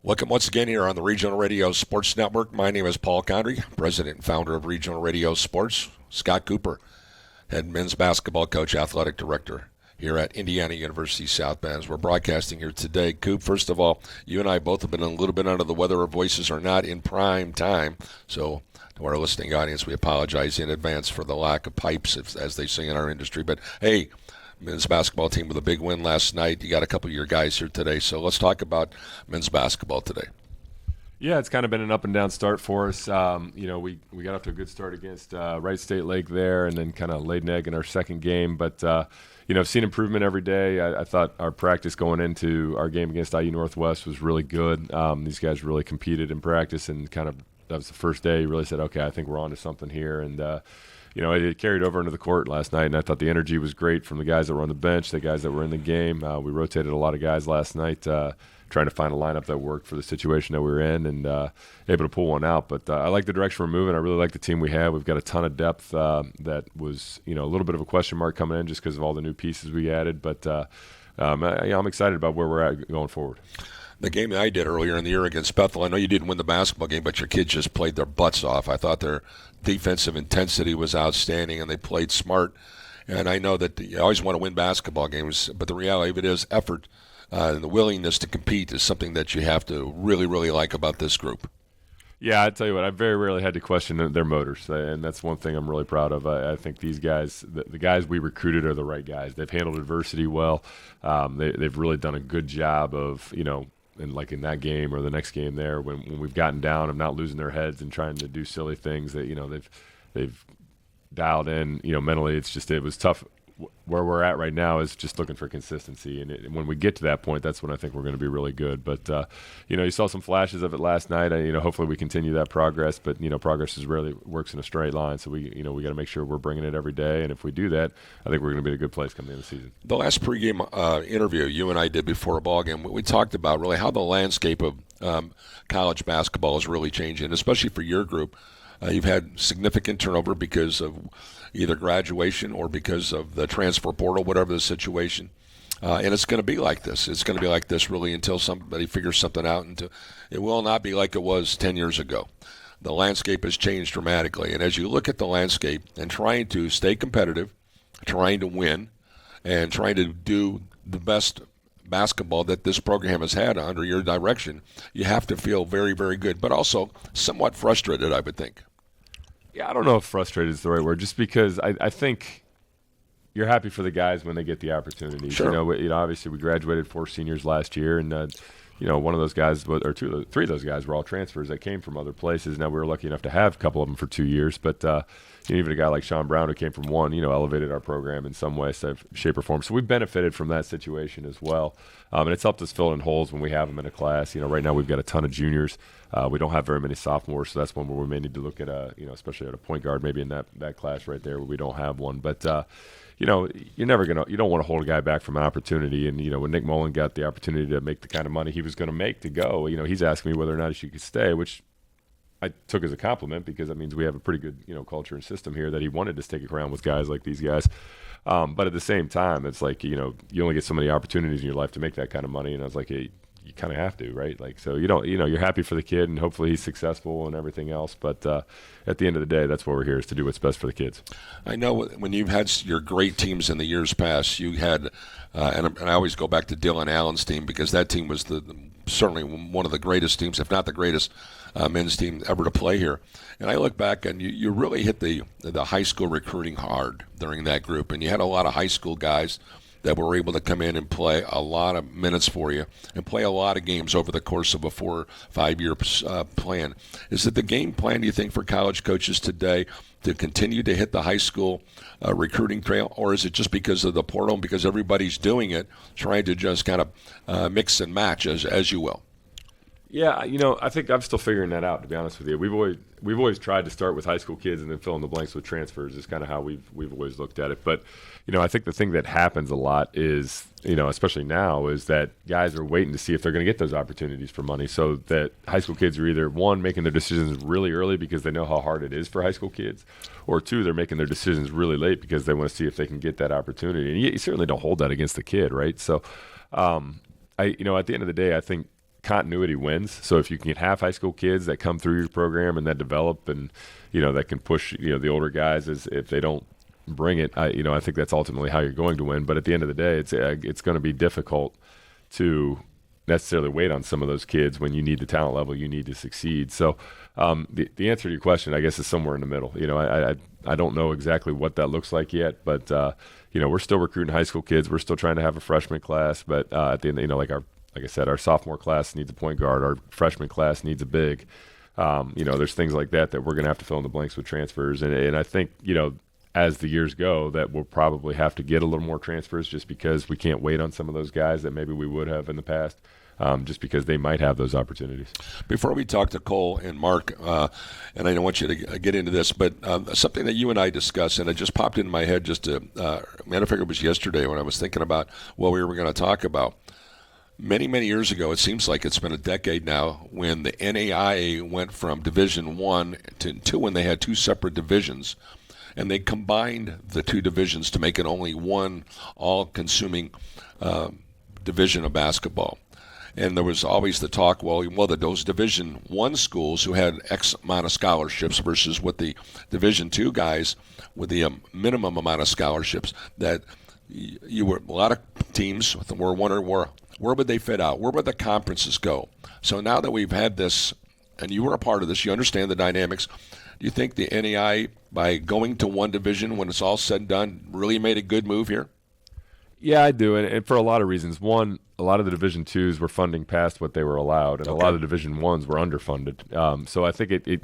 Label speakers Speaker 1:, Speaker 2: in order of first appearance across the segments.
Speaker 1: Welcome once again here on the Regional Radio Sports Network. My name is Paul Condry, president and founder of Regional Radio Sports. Scott Cooper, head men's basketball coach, athletic director here at Indiana University South Bend. We're broadcasting here today. Coop, first of all, you and I both have been a little bit under the weather. Our voices are not in prime time. So to our listening audience, we apologize in advance for the lack of pipes, as they say in our industry. But, hey, men's basketball team with a big win last night. You got a couple of your guys here today. So let's talk about men's basketball today.
Speaker 2: Yeah, it's kind of been an up and down start for us. We got off to a good start against Wright State Lake there, and then kind of laid an egg in our second game. But I've seen improvement every day. I thought our practice going into our game against IU Northwest was really good. These guys really competed in practice, and kind of that was the first day. You really said, okay, I think we're on to something here, and it carried over into the court last night, and I thought the energy was great from the guys that were on the bench, the guys that were in the game. We rotated a lot of guys last night, trying to find a lineup that worked for the situation that we were in, and able to pull one out. But I like the direction we're moving. I really like the team we have. We've got a ton of depth that was, a little bit of a question mark coming in just because of all the new pieces we added. But I'm excited about where we're at going forward.
Speaker 1: The game that I did earlier in the year against Bethel, I know you didn't win the basketball game, but your kids just played their butts off. I thought their defensive intensity was outstanding, and they played smart. And I know that you always want to win basketball games, but the reality of it is effort and the willingness to compete is something that you have to really, really like about this group.
Speaker 2: Yeah, I tell you what, I very rarely had to question their motors, and that's one thing I'm really proud of. I think these guys, the guys we recruited, are the right guys. They've handled adversity well. They've really done a good job of, and like in that game or the next game there, when we've gotten down, of not losing their heads and trying to do silly things that they've dialed in. Mentally, it was tough. Where we're at right now is just looking for consistency, and when we get to that point, that's when I think we're going to be really good. But you saw some flashes of it last night. Hopefully we continue that progress. But progress is rarely works in a straight line, so we got to make sure we're bringing it every day. And if we do that, I think we're going to be in a good place coming into the season.
Speaker 1: The last pregame interview you and I did before a ball game, we talked about really how the landscape of college basketball is really changing, especially for your group. You've had significant turnover because of either graduation or because of the transfer portal, whatever the situation. And it's going to be like this. It's going to be like this really until somebody figures something out. It will not be like it was 10 years ago. The landscape has changed dramatically. And as you look at the landscape and trying to stay competitive, trying to win, and trying to do the best basketball that this program has had under your direction, you have to feel very, very good, but also somewhat frustrated, I would think.
Speaker 2: Yeah, I don't know if frustrated is the right word, just because I think you're happy for the guys when they get the opportunities.
Speaker 1: Sure.
Speaker 2: Obviously we graduated 4 seniors last year, and one of those guys, or three of those guys were all transfers that came from other places. Now, we were lucky enough to have a couple of them for 2 years, but even a guy like Sean Brown, who came from one, elevated our program in some way, shape, or form. So we've benefited from that situation as well, and it's helped us fill in holes when we have them in a class. Right now we've got a ton of juniors. We don't have very many sophomores, so that's one where we may need to look at especially at a point guard, maybe in that class right there where we don't have one. But you don't want to hold a guy back from an opportunity. And when Nick Mullen got the opportunity to make the kind of money he was going to make to go, he's asking me whether or not he could stay, which I took as a compliment, because that means we have a pretty good culture and system here, that he wanted to stick around with guys like these guys. But at the same time, it's like you only get so many opportunities in your life to make that kind of money. And I was like, hey, you kind of have to, right? Like, so you're happy for the kid, and hopefully he's successful and everything else. But at the end of the day, that's why we're here, is to do what's best for the kids.
Speaker 1: I know when you've had your great teams in the years past, you had, and I always go back to Dylan Allen's team, because that team was certainly one of the greatest teams, if not the greatest men's team ever to play here. And I look back, and you really hit the high school recruiting hard during that group, and you had a lot of high school guys that were able to come in and play a lot of minutes for you and play a lot of games over the course of a 4 or 5 year plan. Is it the game plan, do you think, for college coaches today to continue to hit the high school recruiting trail, or is it just because of the portal and because everybody's doing it, trying to just kind of mix and match as you will?
Speaker 2: Yeah, I think I'm still figuring that out, to be honest with you. We've always tried to start with high school kids and then fill in the blanks with transfers. Is kind of how we've always looked at it. But I think the thing that happens a lot is, especially now, is that guys are waiting to see if they're going to get those opportunities for money. So that high school kids are either, one, making their decisions really early because they know how hard it is for high school kids, or two, they're making their decisions really late because they want to see if they can get that opportunity. And you certainly don't hold that against the kid, right? So, at the end of the day, I think continuity wins. So if you can have high school kids that come through your program and that develop and, that can push, the older guys as if they don't bring it, I think that's ultimately how you're going to win. But at the end of the day, it's going to be difficult to necessarily wait on some of those kids when you need the talent level you need to succeed. So the answer to your question, I guess, is somewhere in the middle. I don't know exactly what that looks like yet, but we're still recruiting high school kids. We're still trying to have a freshman class, but at the end, like I said, our sophomore class needs a point guard. Our freshman class needs a big. There's things like that we're going to have to fill in the blanks with transfers, and I think as the years go, that we'll probably have to get a little more transfers just because we can't wait on some of those guys that maybe we would have in the past. Just because they might have those opportunities.
Speaker 1: Before we talk to Kole and Mark, and I don't want you to get into this, but something that you and I discussed, and it just popped into my head matter of fact, it was yesterday when I was thinking about what we were going to talk about. Many, many years ago, it seems like it's been a decade now, when the NAIA went from Division I to two, when they had two separate divisions, and they combined the two divisions to make it only one all-consuming division of basketball. And there was always the talk, those Division I schools who had X amount of scholarships versus what the Division II guys with the minimum amount of scholarships, that you were a lot of teams were wondering where would they fit out? Where would the conferences go? So now that we've had this, and you were a part of this, you understand the dynamics. Do you think the NAI, by going to one division when it's all said and done, really made a good move here?
Speaker 2: Yeah, I do, and for a lot of reasons. One, a lot of the Division IIs were funding past what they were allowed, and a lot of the Division Is were underfunded. So I think it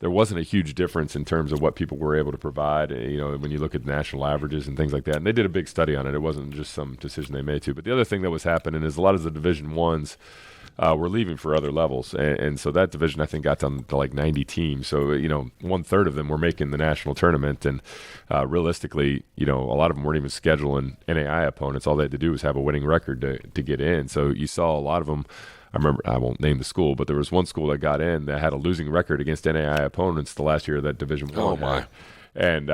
Speaker 2: there wasn't a huge difference in terms of what people were able to provide. When you look at national averages and things like that, and they did a big study on it. It wasn't just some decision they made to. But the other thing that was happening is a lot of the Division Is were leaving for other levels, and so that division I think got down to like 90 teams. So 1/3 of them were making the national tournament, and realistically, a lot of them weren't even scheduling NAI opponents. All they had to do was have a winning record to get in. So you saw a lot of them. I remember, I won't name the school, but there was one school that got in that had a losing record against NAI opponents the last year of that Division I.
Speaker 1: Oh my!
Speaker 2: And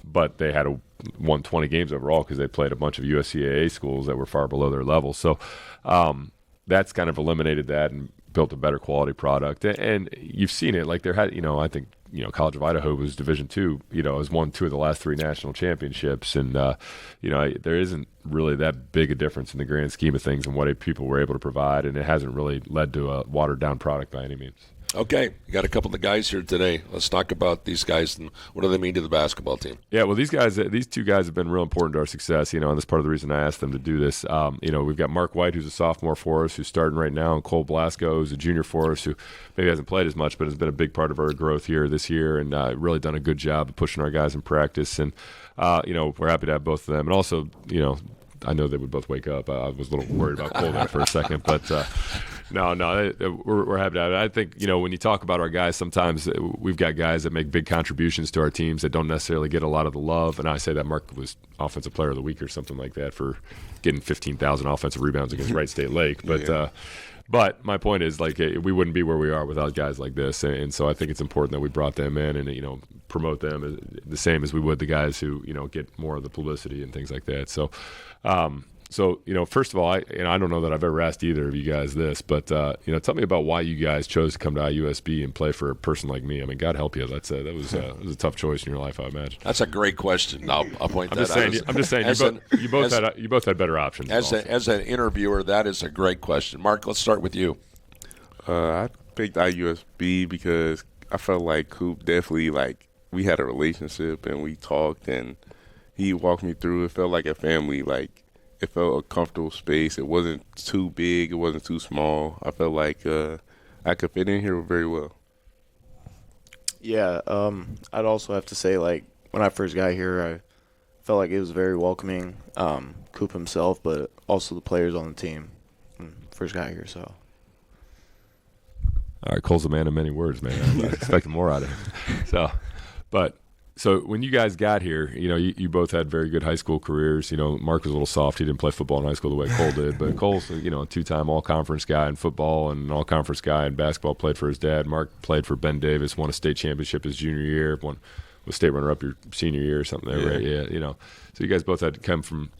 Speaker 2: but they had won 20 games overall because they played a bunch of USCAA schools that were far below their level. So. That's kind of eliminated that and built a better quality product. And you've seen it. Like there had, I think, College of Idaho was Division II, has won 2 of the last 3 national championships. And, there isn't really that big a difference in the grand scheme of things and what people were able to provide. And it hasn't really led to a watered down product by any means.
Speaker 1: Okay, you got a couple of the guys here today. Let's talk about these guys and what do they mean to the basketball team.
Speaker 2: Yeah, well, these two guys have been real important to our success, and that's part of the reason I asked them to do this. We've got Mark White, who's a sophomore for us, who's starting right now, and Kole Blasko, who's a junior for us, who maybe hasn't played as much, but has been a big part of our growth here this year, and really done a good job of pushing our guys in practice. And we're happy to have both of them, and also, I know they would both wake up. I was a little worried about Kole there for a second, but no, we're happy to have it. I think, when you talk about our guys, sometimes we've got guys that make big contributions to our teams that don't necessarily get a lot of the love. And I say that Mark was Offensive Player of the Week or something like that for getting 15,000 offensive rebounds against Wright State Lake. But but my point is, we wouldn't be where we are without guys like this. And so I think it's important that we brought them in and, promote them the same as we would the guys who, get more of the publicity and things like that. So, first of all, I don't know that I've ever asked either of you guys this, but, tell me about why you guys chose to come to IUSB and play for a person like me. I mean, God help you. That was a tough choice in your life, I imagine.
Speaker 1: That's a great question. I'll point that out.
Speaker 2: I'm just saying you both had better options.
Speaker 1: As an interviewer, that is a great question. Mark, let's start with you.
Speaker 3: I picked IUSB because I felt like Coop definitely, we had a relationship and we talked and he walked me through. It felt like a family, it felt a comfortable space. It wasn't too big. It wasn't too small. I felt like I could fit in here very well.
Speaker 4: Yeah, I'd also have to say, when I first got here, I felt like it was very welcoming. Coop himself, but also the players on the team when I first got here, so.
Speaker 2: All right, Cole's a man of many words, man. I was expecting more out of him. So when you guys got here, you both had very good high school careers. Mark was a little soft. He didn't play football in high school the way Kole did. But Cole's, a 2-time all-conference guy in football and an all-conference guy in basketball, played for his dad. Mark played for Ben Davis, won a state championship his junior year, was state runner-up your senior year or something there, right? Yeah, So you guys both had to come from,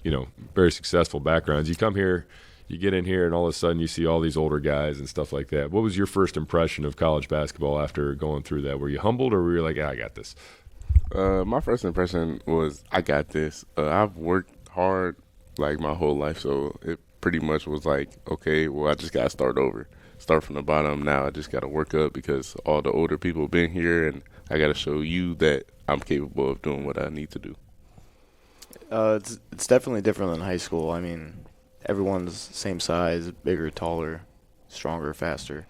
Speaker 2: very successful backgrounds. You come here, you get in here and all of a sudden you see all these older guys and stuff like that. What was your first impression of college basketball after going through that? Were you humbled, or were you like, I got this?
Speaker 3: My first impression was I got this. I've worked hard like my whole life, so it pretty much was like, okay, well, I just got to start from the bottom. Now I just got to work up because all the older people been here, and I got to show you that I'm capable of doing what I need to do.
Speaker 4: It's definitely different than high school. I mean, everyone's same size, bigger, taller, stronger, faster.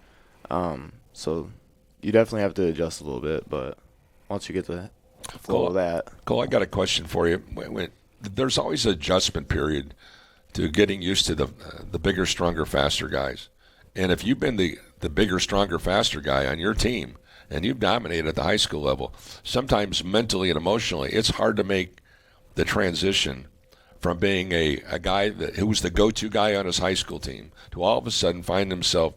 Speaker 4: So you definitely have to adjust a little bit, but once you get the flow of that.
Speaker 1: Cole, I got a question for you. There's always an adjustment period to getting used to the bigger, stronger, faster guys. And if you've been the bigger, stronger, faster guy on your team and you've dominated at the high school level, sometimes mentally and emotionally, it's hard to make the transition from being a guy who was the go-to guy on his high school team to all of a sudden find himself,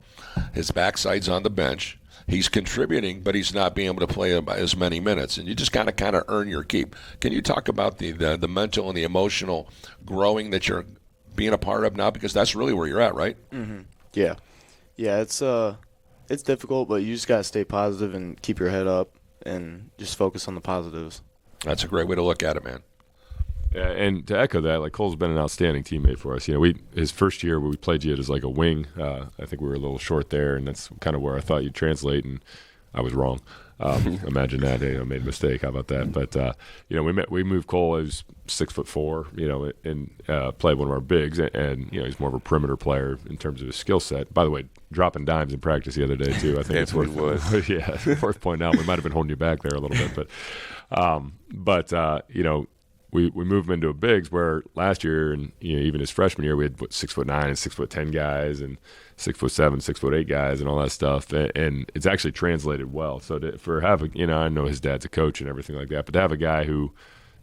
Speaker 1: his backside's on the bench. He's contributing, but he's not being able to play as many minutes. And you just kind of earn your keep. Can you talk about the mental and the emotional growing that you're being a part of now? Because that's really where you're at, right?
Speaker 4: Mm-hmm. Yeah. Yeah, it's difficult, but you just got to stay positive and keep your head up and just focus on the positives.
Speaker 1: That's a great way to look at it, man.
Speaker 2: Yeah, and to echo that, like, Cole's been an outstanding teammate for us. You know, his first year we played you as like a wing. I think we were a little short there, and that's kind of where I thought you'd translate, and I was wrong. Imagine that. Made a mistake. How about that? But we moved Kole. He was 6'4", and played one of our bigs, and he's more of a perimeter player in terms of his skill set. By the way, dropping dimes in practice the other day too. I think it's worth worth pointing out. We might have been holding you back there a little bit, but we moved him into a bigs where last year and even his freshman year we had 6'9" and 6'10" guys and 6'7", 6'8" guys and all that stuff, and it's actually translated well. So for having I know his dad's a coach and everything like that, but to have a guy who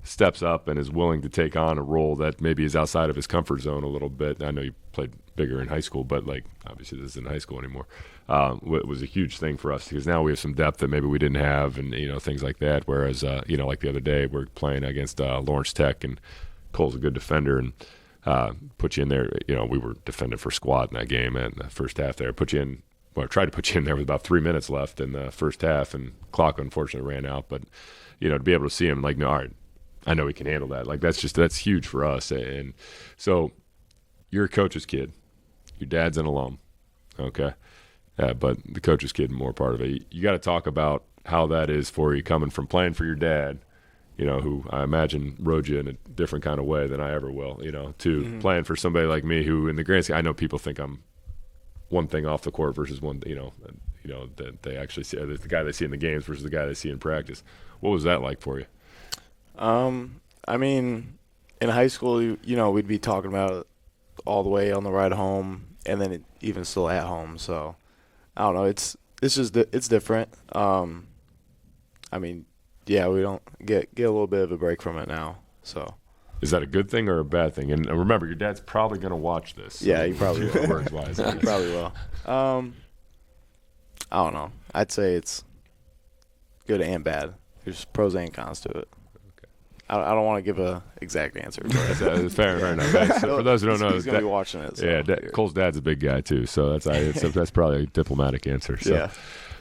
Speaker 2: steps up and is willing to take on a role that maybe is outside of his comfort zone a little bit. I know you played bigger in high school, but like obviously this isn't high school anymore. It was a huge thing for us because now we have some depth that maybe we didn't have, and things like that. Whereas like the other day we're playing against Lawrence Tech, and Cole's a good defender and put you in there. We were defending for squad in that game in the first half there. Tried to put you in there with about 3 minutes left in the first half, and clock unfortunately ran out. But to be able to see him like, no, all right, I know he can handle that. Like that's huge for us. And so you're a coach's kid. Your dad's an alum, okay? But the coach's kid more part of it. You got to talk about how that is for you coming from playing for your dad, who I imagine rode you in a different kind of way than I ever will, to playing for somebody like me who, in the grand scheme, I know people think I'm one thing off the court versus one, that they actually see the guy they see in the games versus the guy they see in practice. What was that like for you?
Speaker 4: I mean, in high school, we'd be talking about it all the way on the ride home, and then even still at home. So I don't know. It's different. I mean, yeah, we don't get a little bit of a break from it now. So
Speaker 2: is that a good thing or a bad thing? And remember, your dad's probably going to watch this. So
Speaker 4: yeah, he probably will.
Speaker 2: Words-wise,
Speaker 4: he probably will. I don't know. I'd say it's good and bad. There's pros and cons to it. I don't want to give a exact answer.
Speaker 2: That's fair enough. For those who don't know,
Speaker 4: he's going to be watching it. So.
Speaker 2: Yeah, Cole's dad's a big guy too, so that's probably a diplomatic answer. So.
Speaker 4: Yeah.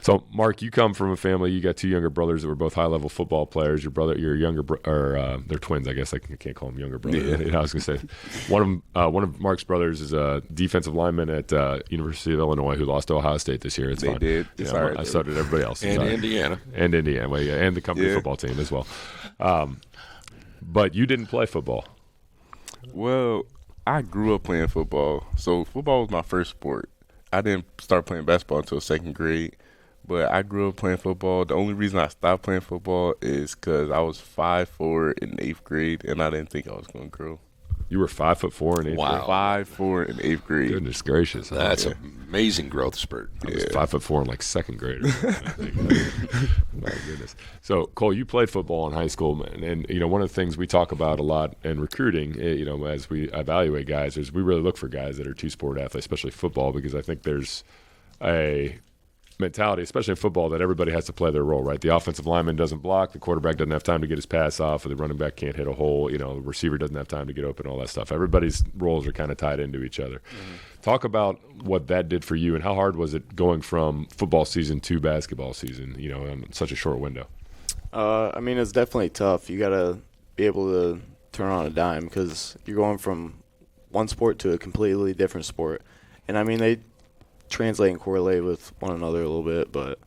Speaker 2: So, Mark, you come from a family. You got two younger brothers that were both high-level football players. Your younger they're twins, I guess. I can't call them younger brothers. Yeah. I was going to say one of Mark's brothers is a defensive lineman at University of Illinois who lost to Ohio State this year. It's
Speaker 3: they
Speaker 2: fun.
Speaker 3: Did.
Speaker 2: So did everybody else.
Speaker 1: And Indiana.
Speaker 2: Well, yeah, and the company football team as well. But you didn't play football.
Speaker 3: Well, I grew up playing football, so football was my first sport. I didn't start playing basketball until second grade. But I grew up playing football. The only reason I stopped playing football is because I was 5'4" in 8th grade, and I didn't think I was going to grow.
Speaker 2: You were 5'4" in 8th grade?
Speaker 1: Wow.
Speaker 3: 5'4" in 8th grade.
Speaker 2: Goodness gracious.
Speaker 1: That's amazing growth spurt.
Speaker 2: I was 5'4" in like second grade. My goodness. So, Cole, you played football in high school, and one of the things we talk about a lot in recruiting, as we evaluate guys, is we really look for guys that are two-sport athletes, especially football, because I think there's a mentality, especially in football, that everybody has to play their role, right? The offensive lineman doesn't block, the quarterback doesn't have time to get his pass off, or the running back can't hit a hole, the receiver doesn't have time to get open, all that stuff. Everybody's roles are kind of tied into each other. Talk about what that did for you, and how hard was it going from football season to basketball season, in such a short window?
Speaker 4: I mean, it's definitely tough. You got to be able to turn on a dime because you're going from one sport to a completely different sport. And, I mean, they translate and correlate with one another a little bit, but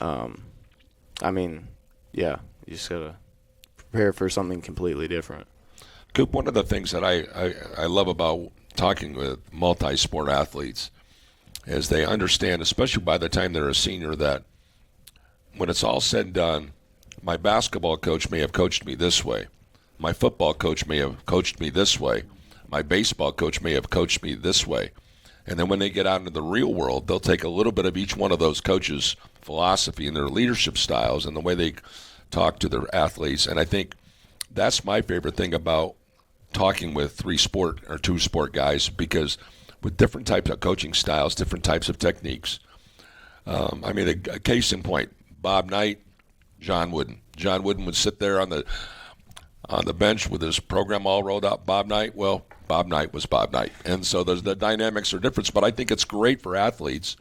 Speaker 4: I mean, yeah, you just gotta prepare for something completely different.
Speaker 1: Coop, one of the things that I love about talking with multi-sport athletes is they understand, especially by the time they're a senior, that when it's all said and done, my basketball coach may have coached me this way, my football coach may have coached me this way, my baseball coach may have coached me this way. And then when they get out into the real world, they'll take a little bit of each one of those coaches' philosophy and their leadership styles and the way they talk to their athletes. And I think that's my favorite thing about talking with two sport guys, because with different types of coaching styles, different types of techniques. I mean, a case in point, Bob Knight, John Wooden. John Wooden would sit there on the bench with his program all rolled out. Bob Knight, well, Bob Knight was Bob Knight. And so the dynamics are different, but I think it's great for athletes,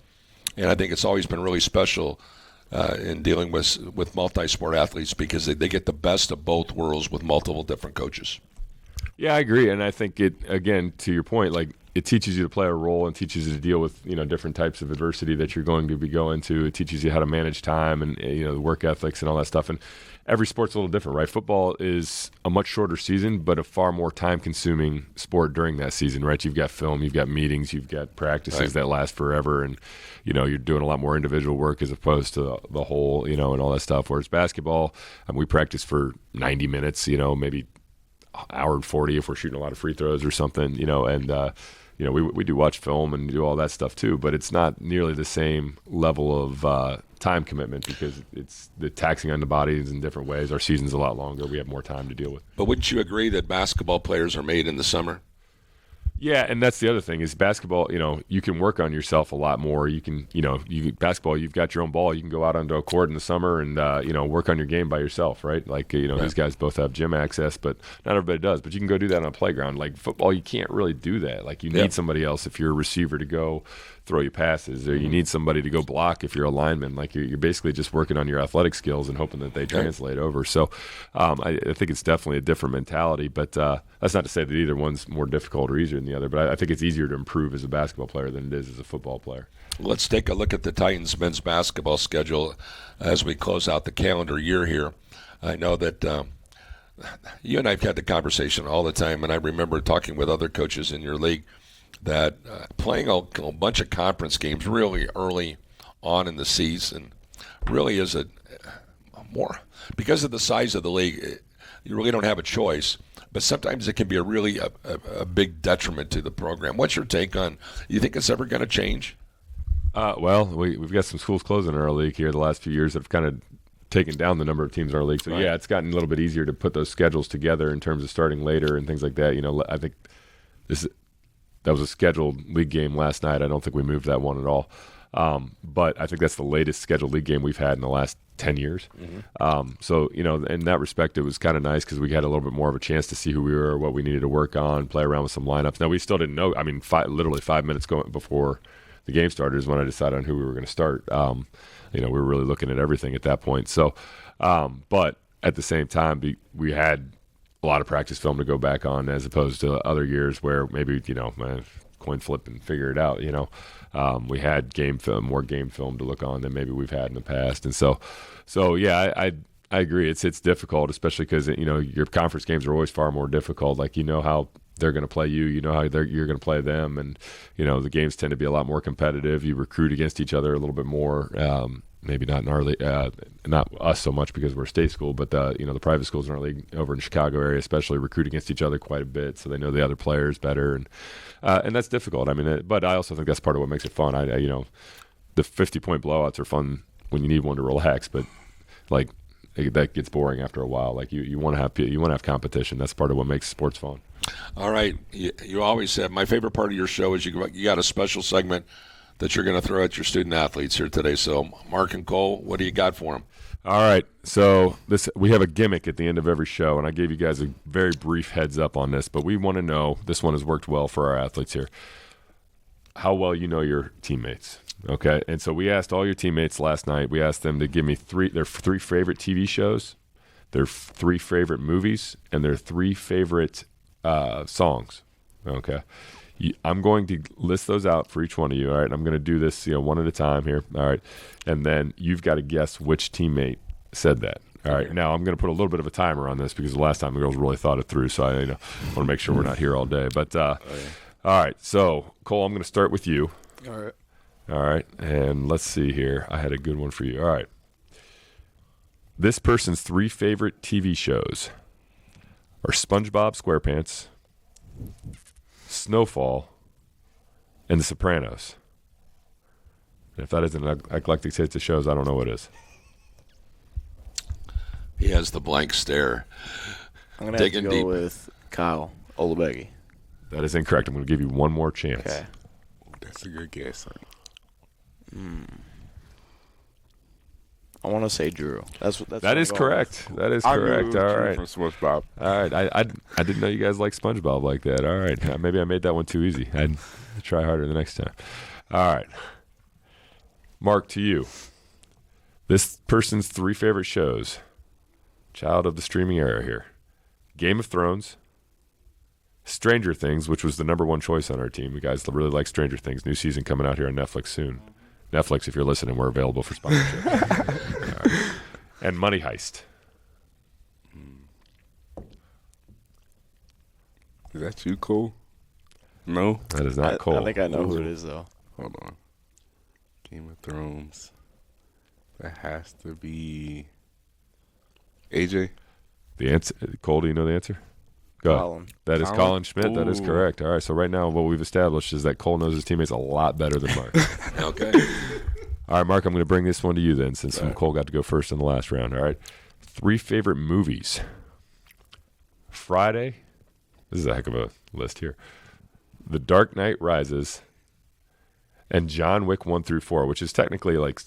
Speaker 1: and I think it's always been really special in dealing with multi-sport athletes because they get the best of both worlds with multiple different coaches.
Speaker 2: Yeah, I agree, and I think it, again, to your point, like, it teaches you to play a role and teaches you to deal with, different types of adversity that you're going to be going to. It teaches you how to manage time and, the work ethics and all that stuff. And every sport's a little different, right? Football is a much shorter season, but a far more time-consuming sport during that season, right? You've got film, you've got meetings, you've got practices that last forever, and, you're doing a lot more individual work as opposed to the whole, and all that stuff. Whereas basketball, we practice for 90 minutes, maybe hour and 40 if we're shooting a lot of free throws or something, and we do watch film and do all that stuff too, but it's not nearly the same level of time commitment because it's the taxing on the bodies in different ways. Our season's a lot longer. We have more time to deal with.
Speaker 1: But wouldn't you agree that basketball players are made in the summer?
Speaker 2: Yeah, and that's the other thing is basketball, you can work on yourself a lot more. You can, basketball, you've got your own ball. You can go out onto a court in the summer and, work on your game by yourself, right? Like, these guys both have gym access, but not everybody does. But you can go do that on a playground. Like football, you can't really do that. Like you need somebody else if you're a receiver to go throw you passes, or you need somebody to go block if you're a lineman. Like you're basically just working on your athletic skills and hoping that they translate over. So I think it's definitely a different mentality, but that's not to say that either one's more difficult or easier than the other, but I think it's easier to improve as a basketball player than it is as a football player.
Speaker 1: Let's take a look at the Titans men's basketball schedule as we close out the calendar year here. I know that you and I have had the conversation all the time, and I remember talking with other coaches in your league that playing a bunch of conference games really early on in the season really is a more, because of the size of the league, you really don't have a choice. But sometimes it can be a big detriment to the program. What's your take on, you think it's ever going to change?
Speaker 2: Well, we've got some schools closing in our league here the last few years that have kind of taken down the number of teams in our league. So, yeah, it's gotten a little bit easier to put those schedules together in terms of starting later and things like that. I think that was a scheduled league game last night. I don't think we moved that one at all. But I think that's the latest scheduled league game we've had in the last 10 years. So, in that respect, it was kind of nice because we had a little bit more of a chance to see who we were, what we needed to work on, play around with some lineups. Now, we still didn't know. I mean, literally 5 minutes before the game started is when I decided on who we were going to start. We were really looking at everything at that point. So, but at the same time, we had a lot of practice film to go back on as opposed to other years where maybe, coin flip and figure it out, we had more game film to look on than maybe we've had in the past. And so yeah, I agree. It's difficult, especially because, your conference games are always far more difficult. Like, how they're going to play you, how you're going to play them. And, the games tend to be a lot more competitive. You recruit against each other a little bit more. Maybe not in our league, not us so much because we're a state school, but the private schools in our league over in the Chicago area especially recruit against each other quite a bit, so they know the other players better, and that's difficult. I mean, but I also think that's part of what makes it fun. The 50-point blowouts are fun when you need one to relax, but like that gets boring after a while. Like you want to have competition. That's part of what makes sports fun. All
Speaker 1: right, you always said my favorite part of your show is you got a special segment that you're going to throw at your student athletes here today. So, Mark and Kole, what do you got for them?
Speaker 2: All right, so we have a gimmick at the end of every show, and I gave you guys a very brief heads up on this, but we want to know, this one has worked well for our athletes here, how well you know your teammates, okay? And so we asked all your teammates last night, we asked them to give me their three favorite TV shows, their three favorite movies, and their three favorite songs, okay? I'm going to list those out for each one of you, all right? I'm going to do this, one at a time here, all right? And then you've got to guess which teammate said that, all right? Now, I'm going to put a little bit of a timer on this because the last time the girls really thought it through, so I want to make sure we're not here all day. But, all right, so, Kole, I'm going to start with you.
Speaker 4: All right.
Speaker 2: All right, and let's see here. I had a good one for you. All right. This person's three favorite TV shows are SpongeBob SquarePants, Snowfall, and The Sopranos. And if that isn't an eclectic taste of shows, I don't know what is.
Speaker 1: He has the blank stare.
Speaker 4: I'm going to have to
Speaker 1: Digging
Speaker 4: go
Speaker 1: deep.
Speaker 4: with Kyle Olabegi.
Speaker 2: That is incorrect. I'm going to give you one more chance.
Speaker 4: Okay.
Speaker 3: That's a good guess.
Speaker 4: I want to say Drew. That's what
Speaker 2: That is correct. That is correct. All right.
Speaker 3: From SpongeBob.
Speaker 2: All right. I didn't know you guys like SpongeBob like that. All right. Maybe I made that one too easy. I'd try harder the next time. All right. Mark, to you. This person's three favorite shows. Child of the streaming era here. Game of Thrones. Stranger Things, which was the number one choice on our team. You guys really like Stranger Things. New season coming out here on Netflix soon. Netflix, if you're listening, we're available for sponsorship. Right. And Money Heist.
Speaker 3: Is that you, Cole? No?
Speaker 2: That is not Kole.
Speaker 4: I think I know who it is, though.
Speaker 3: Hold on. Game of Thrones. That has to be AJ.
Speaker 2: The answer, Kole, do you know the answer? Go.
Speaker 4: Colin.
Speaker 2: That is
Speaker 3: Colin?
Speaker 2: Colin Schmidt. That is
Speaker 3: Ooh.
Speaker 2: correct. All right. So right now, what we've established is that Kole knows his teammates a lot better than Mark.
Speaker 1: Okay.
Speaker 2: All right, Mark. I'm going to bring this one to you then, since Kole got to go first in the last round. All right. Three favorite movies. Friday. This is a heck of a list here. The Dark Knight Rises, and John Wick 1 through 4, which is technically like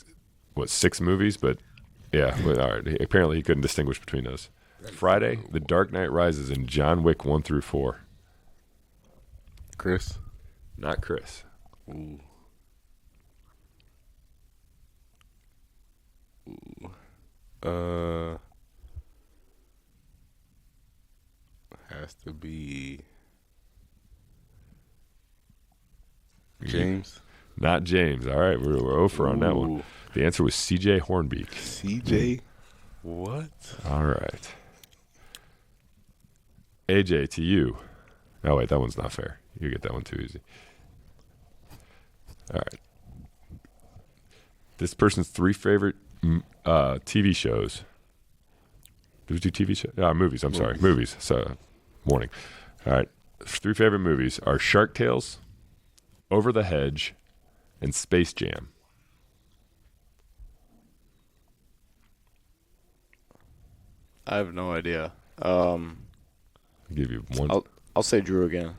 Speaker 2: 6 movies, but yeah. All right. Apparently, he couldn't distinguish between those. Friday, The Dark Knight Rises, and John Wick 1 through 4.
Speaker 3: Chris.
Speaker 2: Not Chris.
Speaker 3: Ooh. Has to be James.
Speaker 2: Not James. All right, we're over on that one.
Speaker 3: Ooh.
Speaker 2: The answer was C.J. Hornbeak.
Speaker 3: CJ. What?
Speaker 2: All right. AJ, to you. Oh, wait, that one's not fair. You get that one too easy. All right. This person's three favorite TV shows. Did we do TV shows? Movies, I'm sorry. Movies. So, morning. All right. Three favorite movies are Shark Tales, Over the Hedge, and Space Jam.
Speaker 4: I have no idea.
Speaker 2: I'll give you one.
Speaker 4: I'll say Drew again.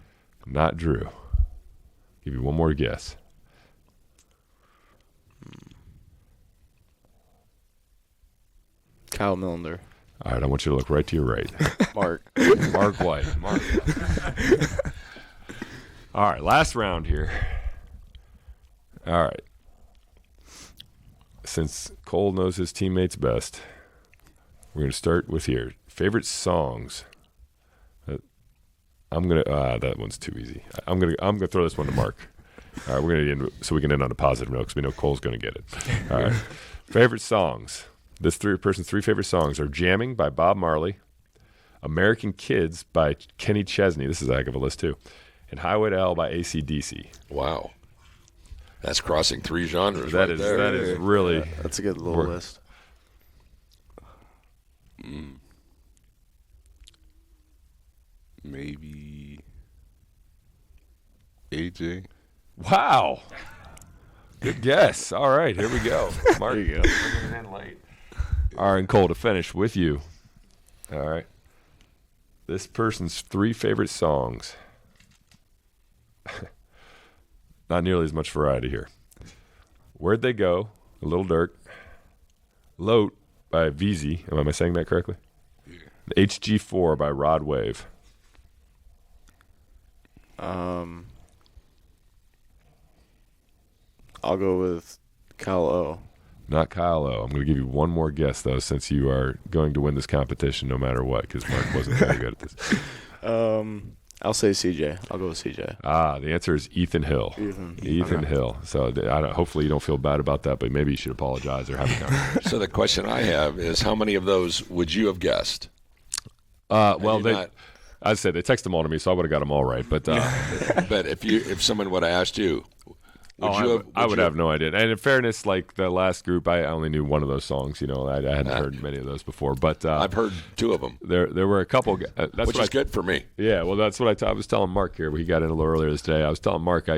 Speaker 2: Not Drew. Give you one more guess.
Speaker 4: Kyle Millender.
Speaker 2: All right, I want you to look right to your right.
Speaker 4: Mark.
Speaker 2: Mark White. Mark White. All right, last round here. All right. Since Kole knows his teammates best, we're going to start with here. Favorite songs. I'm gonna. That one's too easy. I'm gonna throw this one to Mark. All right, we're gonna end so we can end on a positive note because we know Cole's gonna get it. All right. Favorite songs. This person's three favorite songs are "Jamming" by Bob Marley, "American Kids" by Kenny Chesney. This is a heck of a list too, and "Highway to Hell" by AC/DC.
Speaker 1: Wow. That's crossing 3 genres
Speaker 2: That
Speaker 1: right
Speaker 2: is
Speaker 1: there.
Speaker 2: that is really.
Speaker 4: That's a good little
Speaker 2: Work.
Speaker 4: list.
Speaker 3: Maybe AJ.
Speaker 2: Wow. Good guess. All right, here we go. Mark,
Speaker 4: There you go.
Speaker 2: bringing it in late. All right, and Cole, to finish with you. All right. This person's three favorite songs. Not nearly as much variety here. Where'd They Go? A Little Dirk. Loat by VZ. Am I saying that correctly?
Speaker 3: Yeah.
Speaker 2: HG4 by Rod Wave.
Speaker 4: I'll go with Kyle O.
Speaker 2: Not Kyle O. I'm going to give you one more guess, though, since you are going to win this competition no matter what, because Mark wasn't very good at this.
Speaker 4: I'll say CJ. I'll go with CJ.
Speaker 2: The answer is Ethan Hill. Ethan Hill. So hopefully you don't feel bad about that, but maybe you should apologize or have a conversation.
Speaker 1: So the question I have is, how many of those would you have guessed?
Speaker 2: I'd say they texted them all to me, so I would have got them all right. But
Speaker 1: but if someone would have asked you,
Speaker 2: I would have no idea. And in fairness, like the last group, I only knew one of those songs. I hadn't heard many of those before. But
Speaker 1: I've heard two of them.
Speaker 2: There were a couple.
Speaker 1: Which is good for me.
Speaker 2: Yeah, well, that's what I was telling Mark here. He got in a little earlier this day. I was telling Mark, I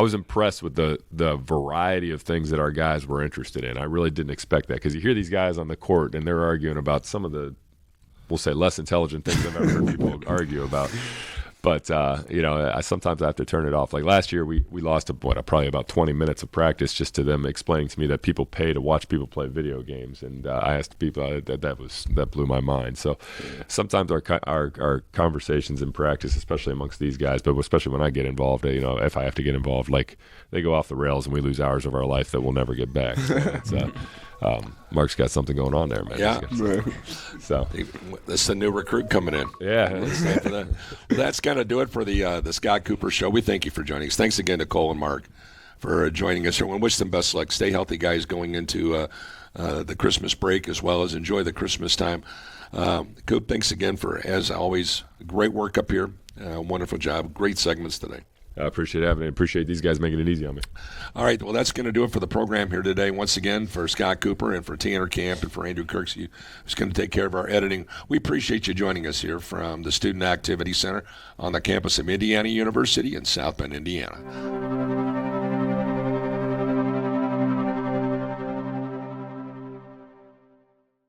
Speaker 2: was impressed with the variety of things that our guys were interested in. I really didn't expect that, because you hear these guys on the court and they're arguing about some of the, we'll say, less intelligent things I've ever heard people argue about. But, I sometimes have to turn it off. Like last year, we lost probably about 20 minutes of practice just to them explaining to me that people pay to watch people play video games. And I asked people, that blew my mind. So sometimes our conversations in practice, especially amongst these guys, but especially when I get involved, if I have to get involved, like they go off the rails and we lose hours of our life that we'll never get back. So Mark's got something going on there, man.
Speaker 1: Yeah.
Speaker 2: So
Speaker 1: this is a new recruit coming in.
Speaker 2: Yeah.
Speaker 1: That's going to do it for the Scott Cooper Show. We thank you for joining us. Thanks again to Kole and Mark for joining us here. We wish them best luck. Stay healthy, guys, going into the Christmas break, as well as enjoy the Christmas time. Coop, thanks again for, as always, great work up here. Wonderful job. Great segments today.
Speaker 2: I appreciate having it. Appreciate these guys making it easy on me.
Speaker 1: All right, well, that's going to do it for the program here today. Once again, for Scott Cooper and for Tanner Camp and for Andrew Kirksey, who's going to take care of our editing, we appreciate you joining us here from the Student Activity Center on the campus of Indiana University in South Bend, Indiana.